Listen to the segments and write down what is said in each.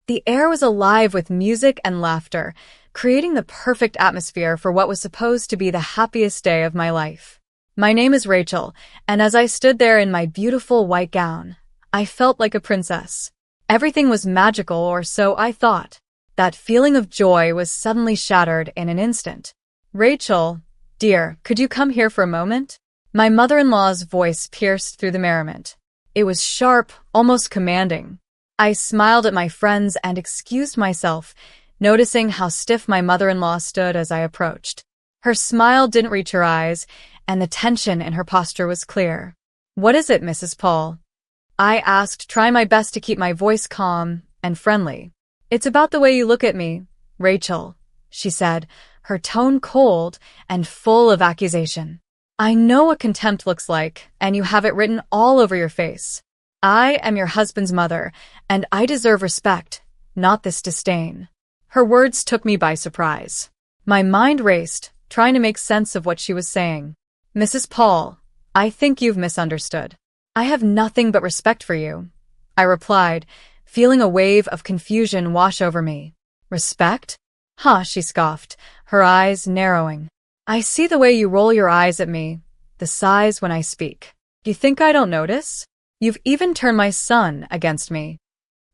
The air was alive with music and laughter, creating the perfect atmosphere for what was supposed to be the happiest day of my life. My name is Rachel, and as I stood there in my beautiful white gown, I felt like a princess. Everything was magical, or so I thought. That feeling of joy was suddenly shattered in an instant. "Rachel, dear, could you come here for a moment?" My mother-in-law's voice pierced through the merriment. It was sharp, almost commanding. I smiled at my friends and excused myself, noticing how stiff my mother-in-law stood as I approached. Her smile didn't reach her eyes, and the tension in her posture was clear. "What is it, Mrs. Paul?" I asked, trying my best to keep my voice calm and friendly. "It's about the way you look at me, Rachel," she said, her tone cold and full of accusation. "I know what contempt looks like, and you have it written all over your face. I am your husband's mother, and I deserve respect, not this disdain." Her words took me by surprise. My mind raced, trying to make sense of what she was saying. "Mrs. Paul, I think you've misunderstood. I have nothing but respect for you," I replied, feeling a wave of confusion wash over me. "Respect? Huh," she scoffed, her eyes narrowing. "I see the way you roll your eyes at me, the sighs when I speak. You think I don't notice? You've even turned my son against me."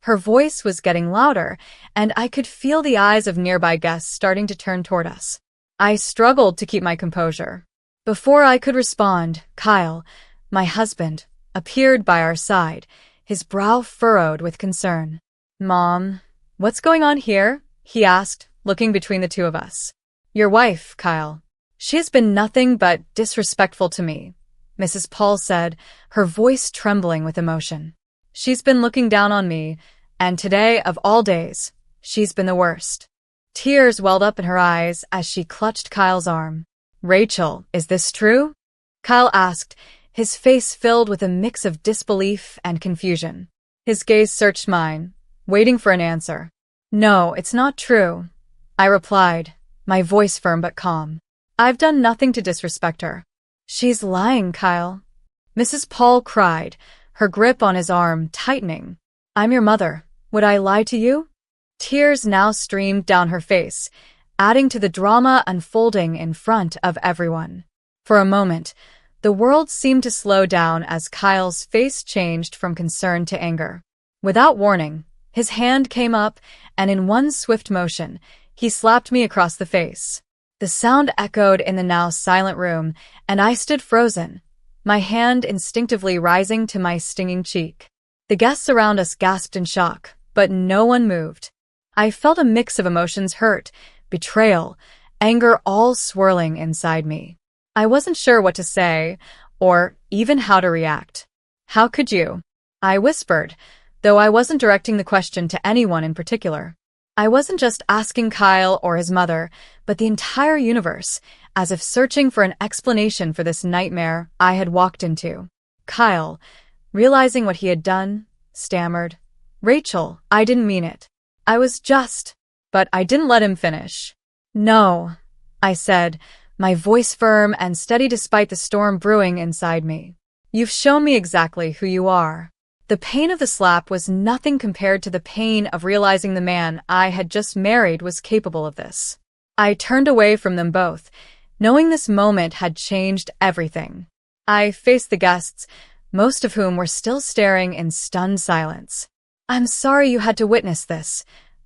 Her voice was getting louder, and I could feel the eyes of nearby guests starting to turn toward us. I struggled to keep my composure. Before I could respond, Kyle, my husband, appeared by our side, his brow furrowed with concern. "Mom, what's going on here?" he asked, looking between the two of us. "Your wife, Kyle. She has been nothing but disrespectful to me," Mrs. Paul said, her voice trembling with emotion. "She's been looking down on me, and today, of all days, she's been the worst." Tears welled up in her eyes as she clutched Kyle's arm. "Rachel, is this true?" Kyle asked, his face filled with a mix of disbelief and confusion. His gaze searched mine, waiting for an answer. "No, it's not true," I replied, my voice firm but calm. "I've done nothing to disrespect her." "She's lying, Kyle," Mrs. Paul cried, her grip on his arm tightening. "I'm your mother. Would I lie to you?" Tears now streamed down her face, adding to the drama unfolding in front of everyone. For a moment, the world seemed to slow down as Kyle's face changed from concern to anger. Without warning, his hand came up, and in one swift motion, he slapped me across the face. The sound echoed in the now silent room, and I stood frozen, my hand instinctively rising to my stinging cheek. The guests around us gasped in shock, but no one moved. I felt a mix of emotions: hurt, betrayal, anger, all swirling inside me. I wasn't sure what to say, or even how to react. "How could you?" I whispered, though I wasn't directing the question to anyone in particular. I wasn't just asking Kyle or his mother, but the entire universe, as if searching for an explanation for this nightmare I had walked into. Kyle, realizing what he had done, stammered, "Rachel, I didn't mean it. I was just..." But I didn't let him finish. "No," I said, my voice firm and steady despite the storm brewing inside me. "You've shown me exactly who you are." The pain of the slap was nothing compared to the pain of realizing the man I had just married was capable of this. I turned away from them both, knowing this moment had changed everything. I faced the guests, most of whom were still staring in stunned silence. "I'm sorry you had to witness this,"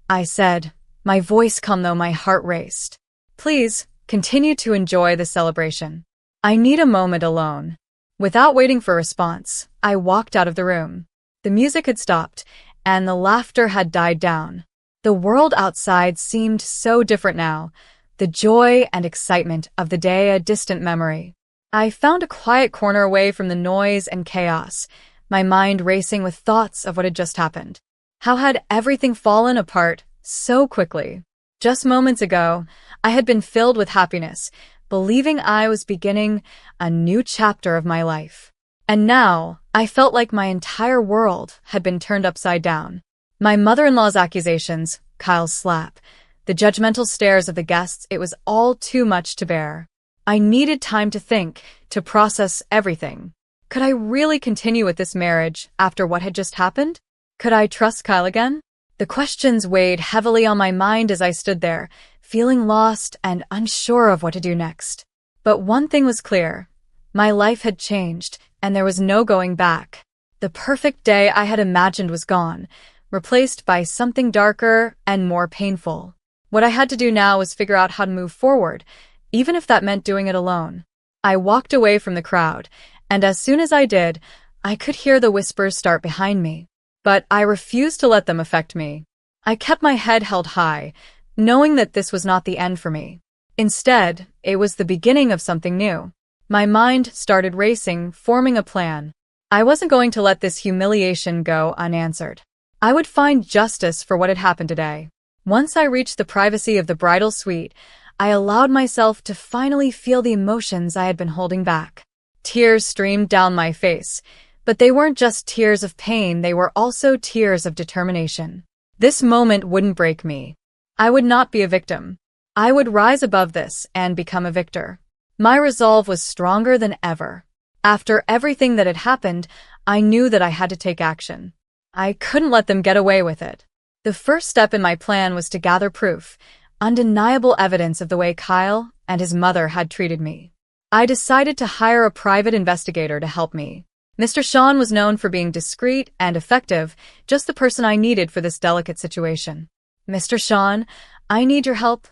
I said, my voice calm though my heart raced. "Please, continue to enjoy the celebration. I need a moment alone." Without waiting for a response, I walked out of the room. The music had stopped, and the laughter had died down. The world outside seemed so different now, the joy and excitement of the day a distant memory. I found a quiet corner away from the noise and chaos, my mind racing with thoughts of what had just happened. How had everything fallen apart so quickly? Just moments ago, I had been filled with happiness, believing I was beginning a new chapter of my life. And now, I felt like my entire world had been turned upside down. My mother-in-law's accusations, Kyle's slap, the judgmental stares of the guests, it was all too much to bear. I needed time to think, to process everything. Could I really continue with this marriage after what had just happened? Could I trust Kyle again? The The questions weighed heavily on my mind as I stood there, feeling lost and unsure of what to do next. But one thing was clear. My life had changed, and there was no going back. The perfect day I had imagined was gone, replaced by something darker and more painful. What I had to do now was figure out how to move forward, even if that meant doing it alone. I walked away from the crowd, and as soon as I did, I could hear the whispers start behind me. But I refused to let them affect me. I kept my head held high, knowing that this was not the end for me. Instead, it was the beginning of something new. My mind started racing, forming a plan. I wasn't going to let this humiliation go unanswered. I would find justice for what had happened today. Once I reached the privacy of the bridal suite, I allowed myself to finally feel the emotions I had been holding back. Tears streamed down my face, but they weren't just tears of pain, they were also tears of determination. This moment wouldn't break me. I would not be a victim. I would rise above this and become a victor. My resolve was stronger than ever. After everything that had happened, I knew that I had to take action. I couldn't let them get away with it. The first step in my plan was to gather proof, undeniable evidence of the way Kyle and his mother had treated me. I decided to hire a private investigator to help me. Mr. Sean was known for being discreet and effective, just the person I needed for this delicate situation. "Mr. Sean, I need your help,"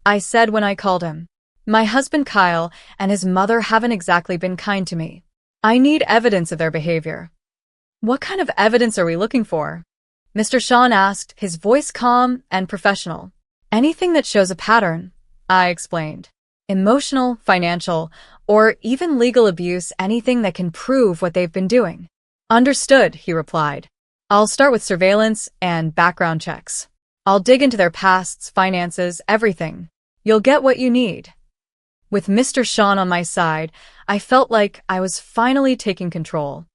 I said when I called him. "My husband Kyle and his mother haven't exactly been kind to me. I need evidence of their behavior." "What kind of evidence are we looking for?" Mr. Sean asked, his voice calm and professional. "Anything that shows a pattern," I explained. "Emotional, financial, or even legal abuse, anything that can prove what they've been doing." "Understood," he replied. "I'll start with surveillance and background checks. I'll dig into their pasts, finances, everything. You'll get what you need." With Mr. Sean on my side, I felt like I was finally taking control.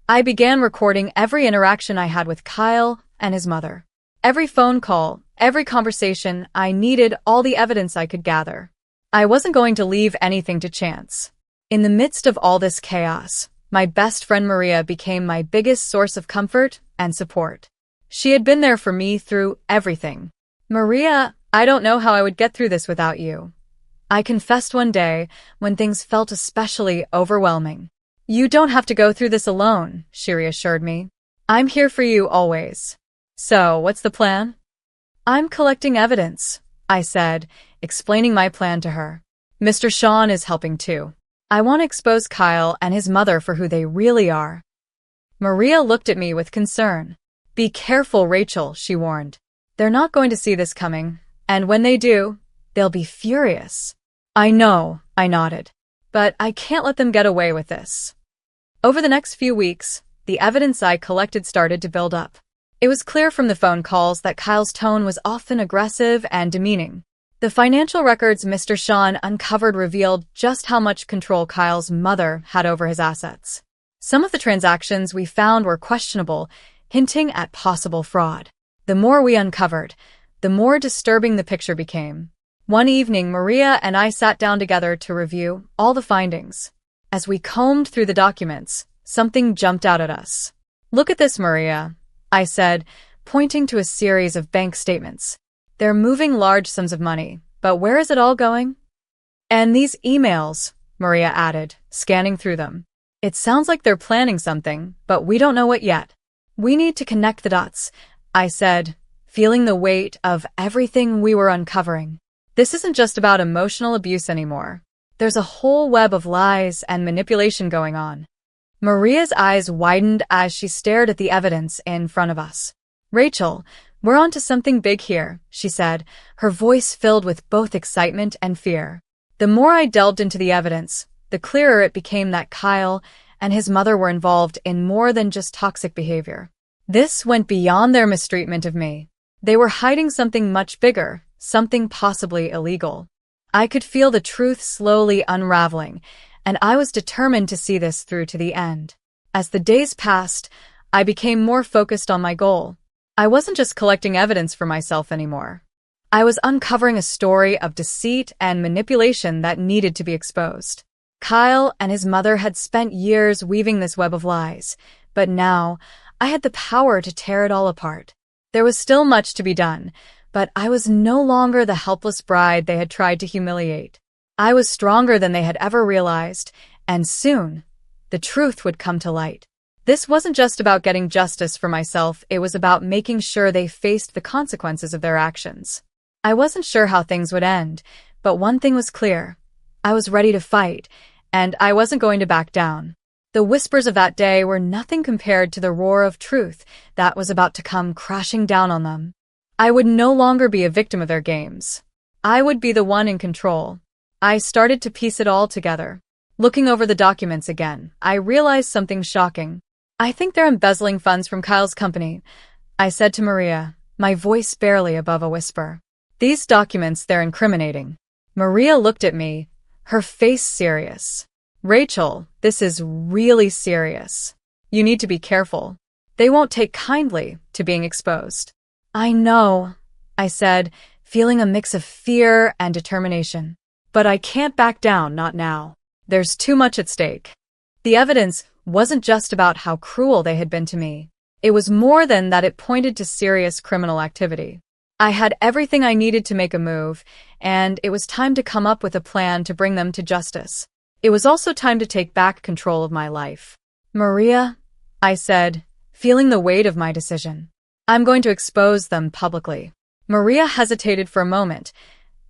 I began recording every interaction I had with Kyle and his mother. Every phone call, every conversation, I needed all the evidence I could gather. I wasn't going to leave anything to chance. In the midst of all this chaos, my best friend Maria became my biggest source of comfort and support. She had been there for me through everything. "Maria, I don't know how I would get through this without you," I confessed one day when things felt especially overwhelming. "You don't have to go through this alone," she reassured me. "I'm here for you always." "So, what's the plan?" "I'm collecting evidence," I said, explaining my plan to her. "Mr. Sean is helping too. I want to expose Kyle and his mother for who they really are." Maria looked at me with concern. "Be careful, Rachel," she warned. "They're not going to see this coming, and when they do, they'll be furious." "I know," I nodded. "But I can't let them get away with this." Over the next few weeks, the evidence I collected started to build up. It was clear from the phone calls that Kyle's tone was often aggressive and demeaning. The financial records Mr. Sean uncovered revealed just how much control Kyle's mother had over his assets. Some of the transactions we found were questionable, hinting at possible fraud. The more we uncovered, the more disturbing the picture became. One evening, Maria and I sat down together to review all the findings. As we combed through the documents, something jumped out at us. "Look at this, Maria," I said, pointing to a series of bank statements. "They're moving large sums of money, but where is it all going?" "And these emails," Maria added, scanning through them. "It sounds like they're planning something, but we don't know what yet." "We need to connect the dots," I said, feeling the weight of everything we were uncovering. "This isn't just about emotional abuse anymore. There's a whole web of lies and manipulation going on." Maria's eyes widened as she stared at the evidence in front of us. "Rachel, we're onto something big here," she said, her voice filled with both excitement and fear. The more I delved into the evidence, the clearer it became that Kyle and his mother were involved in more than just toxic behavior. This went beyond their mistreatment of me. They were hiding something much bigger, something possibly illegal. I could feel the truth slowly unraveling, and I was determined to see this through to the end. As the days passed, I became more focused on my goal. I wasn't just collecting evidence for myself anymore. I was uncovering a story of deceit and manipulation that needed to be exposed. Kyle and his mother had spent years weaving this web of lies, but now I had the power to tear it all apart. There was still much to be done, but I was no longer the helpless bride they had tried to humiliate. I was stronger than they had ever realized, and soon, the truth would come to light. This wasn't just about getting justice for myself, it was about making sure they faced the consequences of their actions. I wasn't sure how things would end, but one thing was clear. I was ready to fight, and I wasn't going to back down. The whispers of that day were nothing compared to the roar of truth that was about to come crashing down on them. I would no longer be a victim of their games. I would be the one in control. I started to piece it all together. Looking over the documents again, I realized something shocking. "I think they're embezzling funds from Kyle's company," I said to Maria, my voice barely above a whisper. "These documents, they're incriminating." Maria looked at me, her face serious. "Rachel, this is really serious. You need to be careful. They won't take kindly to being exposed." "I know," I said, feeling a mix of fear and determination. "But I can't back down, not now. There's too much at stake." The evidence wasn't just about how cruel they had been to me. It was more than that, it pointed to serious criminal activity. I had everything I needed to make a move, and it was time to come up with a plan to bring them to justice. It was also time to take back control of my life. "Maria," I said, feeling the weight of my decision, "I'm going to expose them publicly." Maria hesitated for a moment,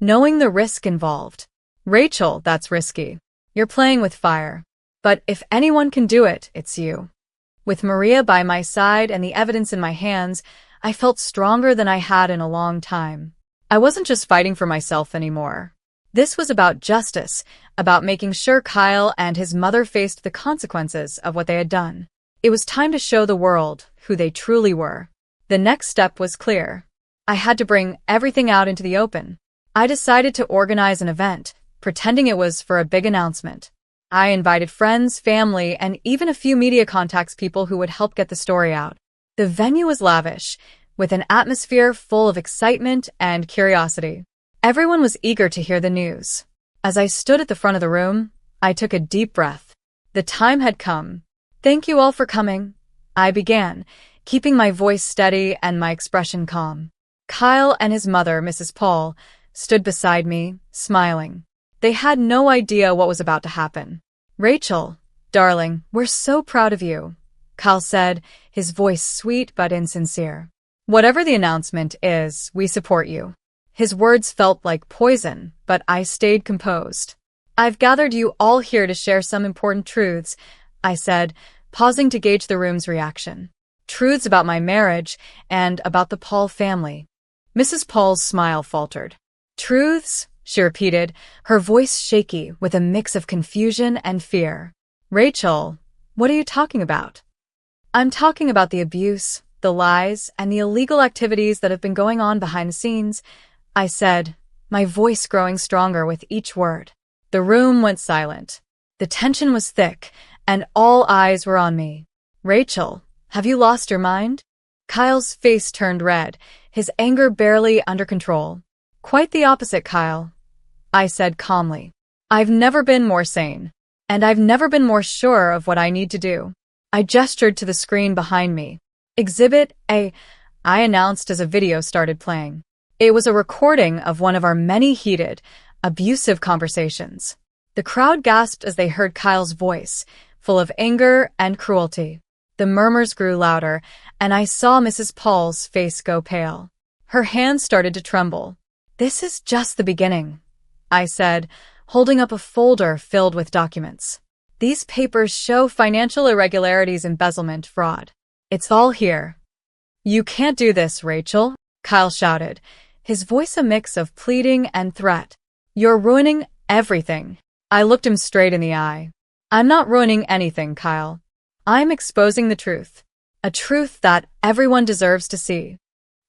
knowing the risk involved. "Rachel, that's risky. You're playing with fire. But if anyone can do it, it's you." With Maria by my side and the evidence in my hands, I felt stronger than I had in a long time. I wasn't just fighting for myself anymore. This was about justice, about making sure Kyle and his mother faced the consequences of what they had done. It was time to show the world who they truly were. The next step was clear. I had to bring everything out into the open. I decided to organize an event, pretending it was for a big announcement. I invited friends, family, and even a few media contacts, people who would help get the story out. The venue was lavish, with an atmosphere full of excitement and curiosity. Everyone was eager to hear the news. As I stood at the front of the room, I took a deep breath. The time had come. "Thank you all for coming," I began, keeping my voice steady and my expression calm. Kyle and his mother, Mrs. Paul, stood beside me, smiling. They had no idea what was about to happen. "Rachel, darling, we're so proud of you," Kyle said, his voice sweet but insincere. "Whatever the announcement is, we support you." His words felt like poison, but I stayed composed. "I've gathered you all here to share some important truths," I said, pausing to gauge the room's reaction. "Truths about my marriage and about the Paul family." Mrs. Paul's smile faltered. "Truths?" she repeated, her voice shaky with a mix of confusion and fear. "Rachel, what are you talking about?" "I'm talking about the abuse, the lies, and the illegal activities that have been going on behind the scenes," I said, my voice growing stronger with each word. The room went silent. The tension was thick, and all eyes were on me. "Rachel, have you lost your mind?" Kyle's face turned red, his anger barely under control. "Quite the opposite, Kyle," I said calmly. "I've never been more sane, and I've never been more sure of what I need to do." I gestured to the screen behind me. "Exhibit A," I announced as a video started playing. It was a recording of one of our many heated, abusive conversations. The crowd gasped as they heard Kyle's voice, full of anger and cruelty. The murmurs grew louder, and I saw Mrs. Paul's face go pale. Her hands started to tremble. "This is just the beginning," I said, holding up a folder filled with documents. "These papers show financial irregularities, embezzlement, fraud. It's all here." "You can't do this, Rachel," Kyle shouted, his voice a mix of pleading and threat. "You're ruining everything." I looked him straight in the eye. "I'm not ruining anything, Kyle. I'm exposing the truth. A truth that everyone deserves to see."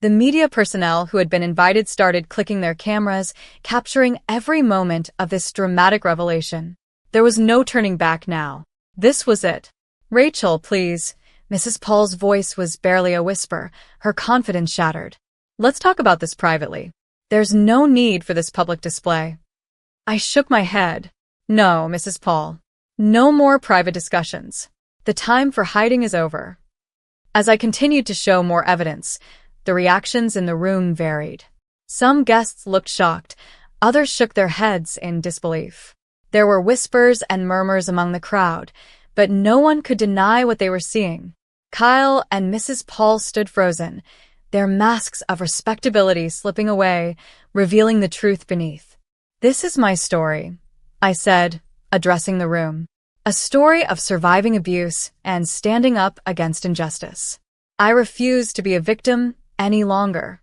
The media personnel who had been invited started clicking their cameras, capturing every moment of this dramatic revelation. There was no turning back now. This was it. "Rachel, please." Mrs. Paul's voice was barely a whisper, her confidence shattered. "Let's talk about this privately. There's no need for this public display." I shook my head. "No, Mrs. Paul. No more private discussions. The time for hiding is over." As I continued to show more evidence, the reactions in the room varied. Some guests looked shocked, others shook their heads in disbelief. There were whispers and murmurs among the crowd, but no one could deny what they were seeing. Kyle and Mrs. Paul stood frozen, their masks of respectability slipping away, revealing the truth beneath. "This is my story," I said, addressing the room. "A story of surviving abuse and standing up against injustice. I refuse to be a victim any longer."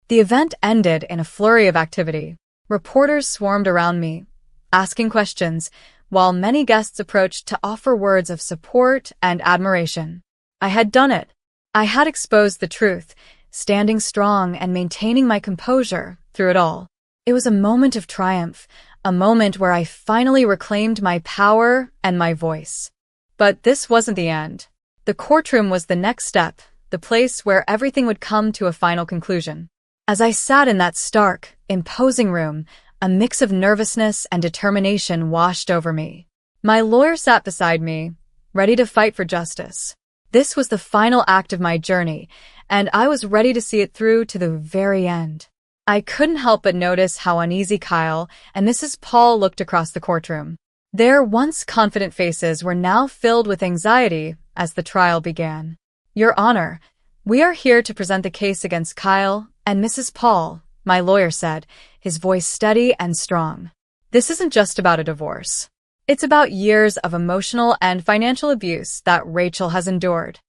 The event ended in a flurry of activity. Reporters swarmed around me, asking questions, while many guests approached to offer words of support and admiration. I had done it. I had exposed the truth, standing strong and maintaining my composure through it all. It was a moment of triumph, a moment where I finally reclaimed my power and my voice. But this wasn't the end. The courtroom was the next step, the place where everything would come to a final conclusion. As I sat in that stark, imposing room, a mix of nervousness and determination washed over me. My lawyer sat beside me, ready to fight for justice. This was the final act of my journey, and I was ready to see it through to the very end. I couldn't help but notice how uneasy Kyle and Mrs. Paul looked across the courtroom. Their once confident faces were now filled with anxiety as the trial began. "Your Honor, we are here to present the case against Kyle and Mrs. Paul," my lawyer said, his voice steady and strong. "This isn't just about a divorce. It's about years of emotional and financial abuse that Rachel has endured."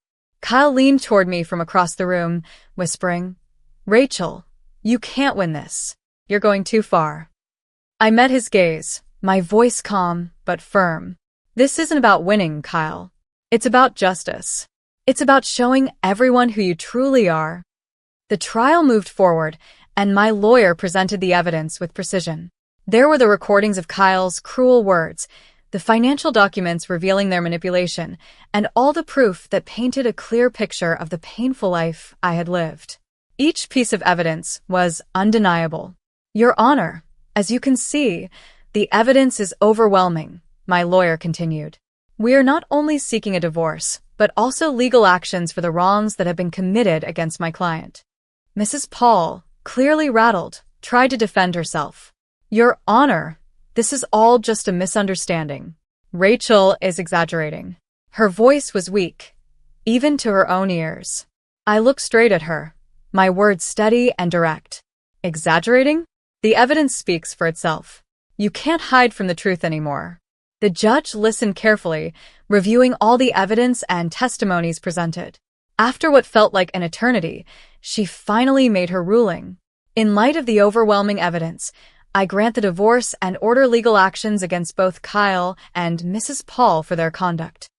Kyle leaned toward me from across the room, whispering, "Rachel, you can't win this. You're going too far." I met his gaze, my voice calm but firm. "This isn't about winning, Kyle. It's about justice. It's about showing everyone who you truly are." The trial moved forward, and my lawyer presented the evidence with precision. There were the recordings of Kyle's cruel words, the financial documents revealing their manipulation, and all the proof that painted a clear picture of the painful life I had lived. Each piece of evidence was undeniable. "Your Honor, as you can see, the evidence is overwhelming," my lawyer continued. "We are not only seeking a divorce, but also legal actions for the wrongs that have been committed against my client." Mrs. Paul, clearly rattled, tried to defend herself. "Your Honor, this is all just a misunderstanding. Rachel is exaggerating." Her voice was weak, even to her own ears. I looked straight at her, my words steady and direct. "Exaggerating? The evidence speaks for itself. You can't hide from the truth anymore." The judge listened carefully, reviewing all the evidence and testimonies presented. After what felt like an eternity, she finally made her ruling. "In light of the overwhelming evidence, I grant the divorce and order legal actions against both Kyle and Mrs. Paul for their conduct."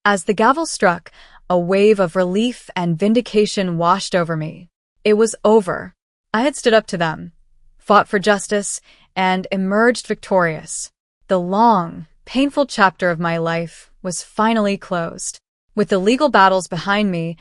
As the gavel struck, a wave of relief and vindication washed over me. It was over. I had stood up to them, fought for justice, and emerged victorious. The long, painful chapter of my life was finally closed. With the legal battles behind me,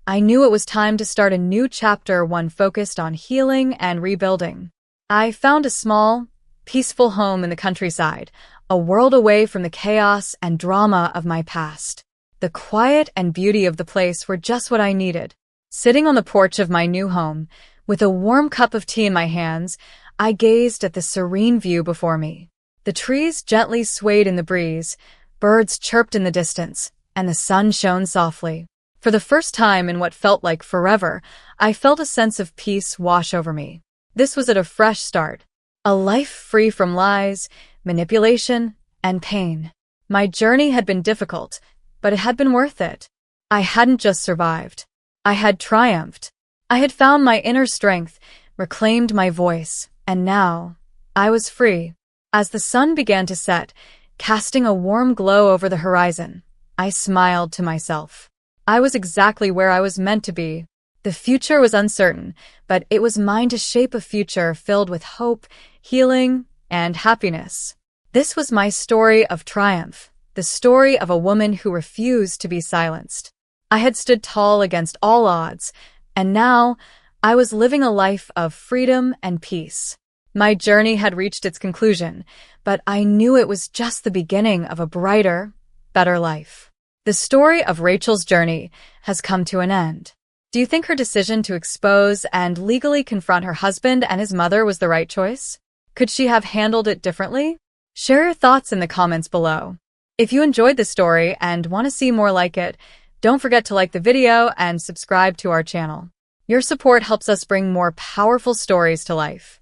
I knew it was time to start a new chapter, one focused on healing and rebuilding. I found a small, peaceful home in the countryside, a world away from the chaos and drama of my past. The quiet and beauty of the place were just what I needed. Sitting on the porch of my new home, with a warm cup of tea in my hands, I gazed at the serene view before me. The trees gently swayed in the breeze, birds chirped in the distance, and the sun shone softly. For the first time in what felt like forever, I felt a sense of peace wash over me. This was at a fresh start, a life free from lies, manipulation, and pain. My journey had been difficult, but it had been worth it. I hadn't just survived. I had triumphed. I had found my inner strength, reclaimed my voice, and now I was free. As the sun began to set, casting a warm glow over the horizon, I smiled to myself. I was exactly where I was meant to be. The future was uncertain, but it was mine to shape a future filled with hope, healing, and happiness. This was my story of triumph, the story of a woman who refused to be silenced. I had stood tall against all odds, and now I was living a life of freedom and peace. My journey had reached its conclusion, but I knew it was just the beginning of a brighter, better life. The story of Rachel's journey has come to an end. Do you think her decision to expose and legally confront her husband and his mother was the right choice? Could she have handled it differently? Share your thoughts in the comments below. If you enjoyed the story and want to see more like it, don't forget to like the video and subscribe to our channel. Your support helps us bring more powerful stories to life.